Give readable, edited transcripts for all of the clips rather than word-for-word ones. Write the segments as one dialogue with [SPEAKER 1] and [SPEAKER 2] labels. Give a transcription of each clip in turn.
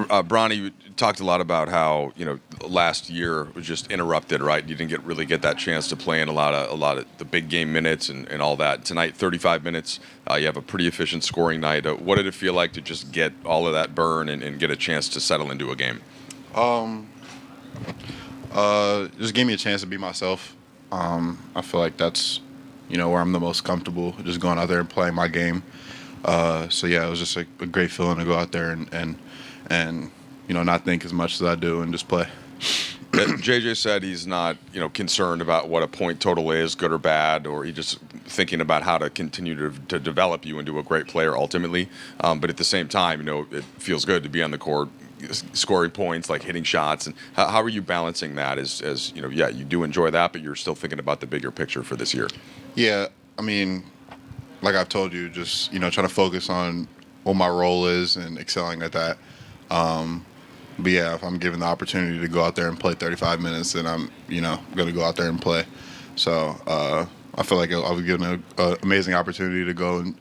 [SPEAKER 1] Bronny talked a lot about how last year was just interrupted, right? You didn't really get that chance to play in a lot of the big game minutes and all that. Tonight, 35 minutes. You have a pretty efficient scoring night. What did it feel like to just get all of that burn and get a chance to settle into a game?
[SPEAKER 2] Just gave me a chance to be myself. I feel like that's where I'm the most comfortable, just going out there and playing my game. So yeah, it was just a great feeling to go out there and not think as much as I do and just play.
[SPEAKER 1] JJ said he's not concerned about what a point total is, good or bad, or he just thinking about how to continue to develop you into a great player ultimately. But at the same time, it feels good to be on the court, scoring points, like hitting shots. And how are you balancing that? As yeah, you do enjoy that, but you're still thinking about the bigger picture for this year.
[SPEAKER 2] Yeah, I mean, like I've told you, just trying to focus on what my role is and excelling at that. But yeah, if I'm given the opportunity to go out there and play 35 minutes, then I'm going to go out there and play. So I feel like I was given an amazing opportunity to go and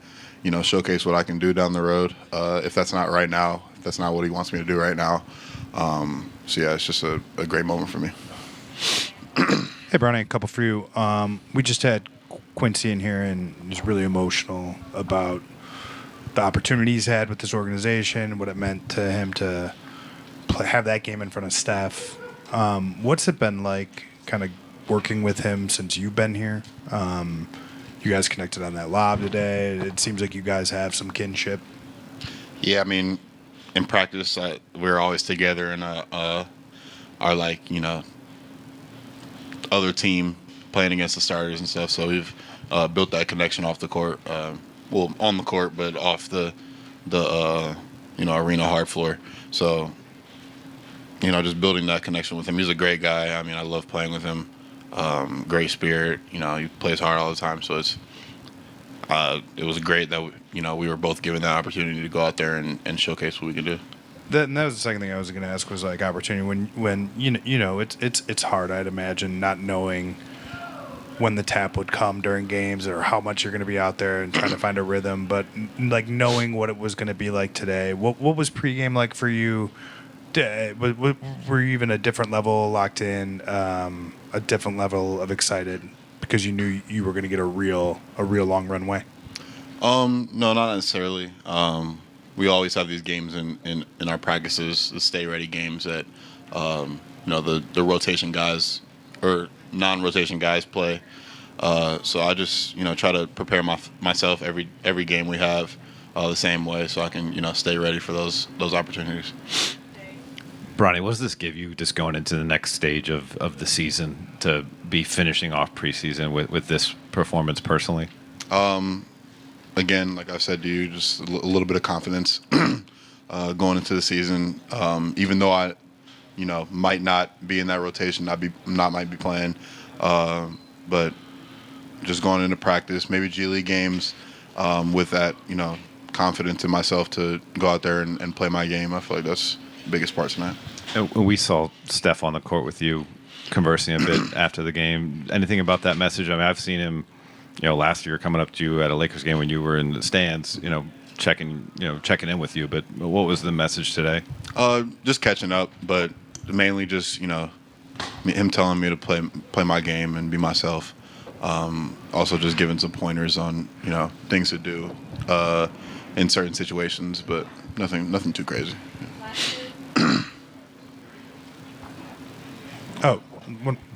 [SPEAKER 2] showcase what I can do down the road. If that's not right now, if that's not what he wants me to do right now. So yeah, it's just a great moment for me.
[SPEAKER 3] Hey, Bronny, a couple for you. We just had Quincy in here, and he's really emotional about the opportunity he's had with this organization, what it meant to him to have that game in front of Steph. What's it been like kind of working with him since you've been here? You guys connected on that lob today. It seems like you guys have some kinship.
[SPEAKER 2] Yeah, I mean, in practice, we're always together in our other team playing against the starters and stuff. So we've built that connection off the court. On the court, but off the arena hard floor. So, just building that connection with him. He's a great guy. I mean, I love playing with him. Great spirit. He plays hard all the time. So it was great that we were both given that opportunity to go out there and showcase what we can do.
[SPEAKER 3] That was the second thing I was going to ask was like opportunity when it's hard, I'd imagine, not knowing when the tap would come during games or how much you're going to be out there and trying to find a rhythm, but like knowing what it was going to be like today. What was pregame like for you? Were you even a different level locked in, a different level of excited because you knew you were going to get a real long runway?
[SPEAKER 2] No, not necessarily. We always have these games in our practices, the stay ready games that the rotation guys or non-rotation guys play. So I just try to prepare myself every game we have the same way, so I can stay ready for those opportunities.
[SPEAKER 4] Bronny, what does this give you just going into the next stage of the season to be finishing off preseason with this performance personally?
[SPEAKER 2] Again, like I said to you, just a little bit of confidence going into the season. Even though I might not be in that rotation, might be playing, but just going into practice, maybe G League games, with that confidence in myself to go out there and play my game. I feel like that's the biggest part tonight.
[SPEAKER 4] We saw Steph on the court with you conversing a bit after the game. Anything about that message? I mean, I've seen him, last year coming up to you at a Lakers game when you were in the stands, checking in with you. But what was the message today?
[SPEAKER 2] Just catching up, but mainly just him telling me to play my game and be myself. Also just giving some pointers on things to do in certain situations, but nothing too crazy.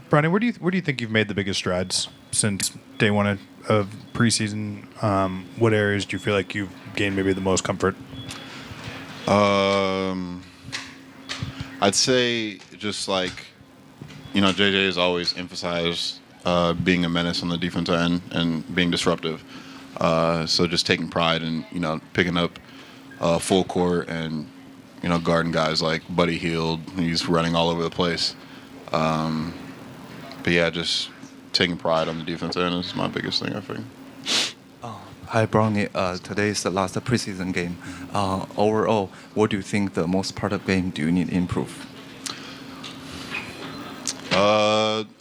[SPEAKER 3] Bronny, where do you think you've made the biggest strides since day one of preseason? What areas do you feel like you've gained maybe the most comfort?
[SPEAKER 2] I'd say just like JJ has always emphasized being a menace on the defensive end and being disruptive. So just taking pride in picking up full court and guarding guys like Buddy Hield. He's running all over the place. But yeah, just taking pride on the defensive end is my biggest thing, I think.
[SPEAKER 5] Hi, Bronny. Today is the last preseason game. Overall, what do you think the most part of the game do you need to improve?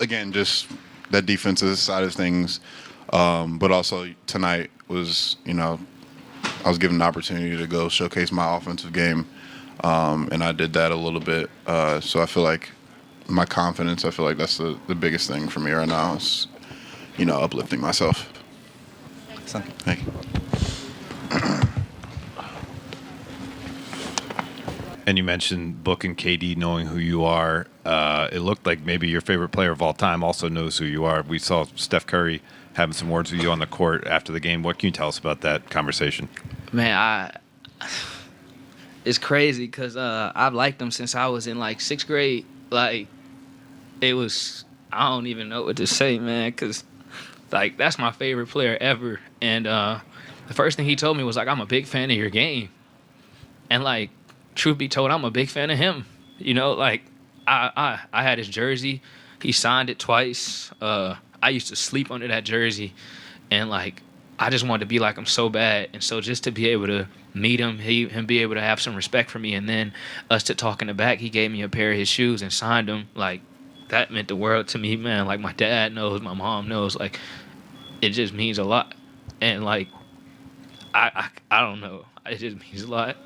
[SPEAKER 2] Again, just that defensive side of things. But also tonight was, I was given an opportunity to go showcase my offensive game. and I did that a little bit. So I feel like my confidence. I feel like that's the biggest thing for me right now is, uplifting myself.
[SPEAKER 5] Thank you.
[SPEAKER 2] Thank you.
[SPEAKER 4] And you mentioned Book and KD knowing who you are. It looked like maybe your favorite player of all time also knows who you are. We saw Steph Curry having some words with you on the court after the game. What can you tell us about that conversation?
[SPEAKER 6] Man, it's crazy because I've liked him since I was in like 6th grade. Like, I don't even know what to say, man, because like that's my favorite player ever. And the first thing he told me was like, I'm a big fan of your game. And like, truth be told, I'm a big fan of him. Like I had his jersey. He signed it twice. I used to sleep under that jersey, and like I just wanted to be like him so bad. And so just to be able to meet him, him be able to have some respect for me, and then us to talk in the back, he gave me a pair of his shoes and signed them. Like that meant the world to me, man. Like my dad knows, my mom knows. Like it just means a lot. And like I don't know, it just means a lot.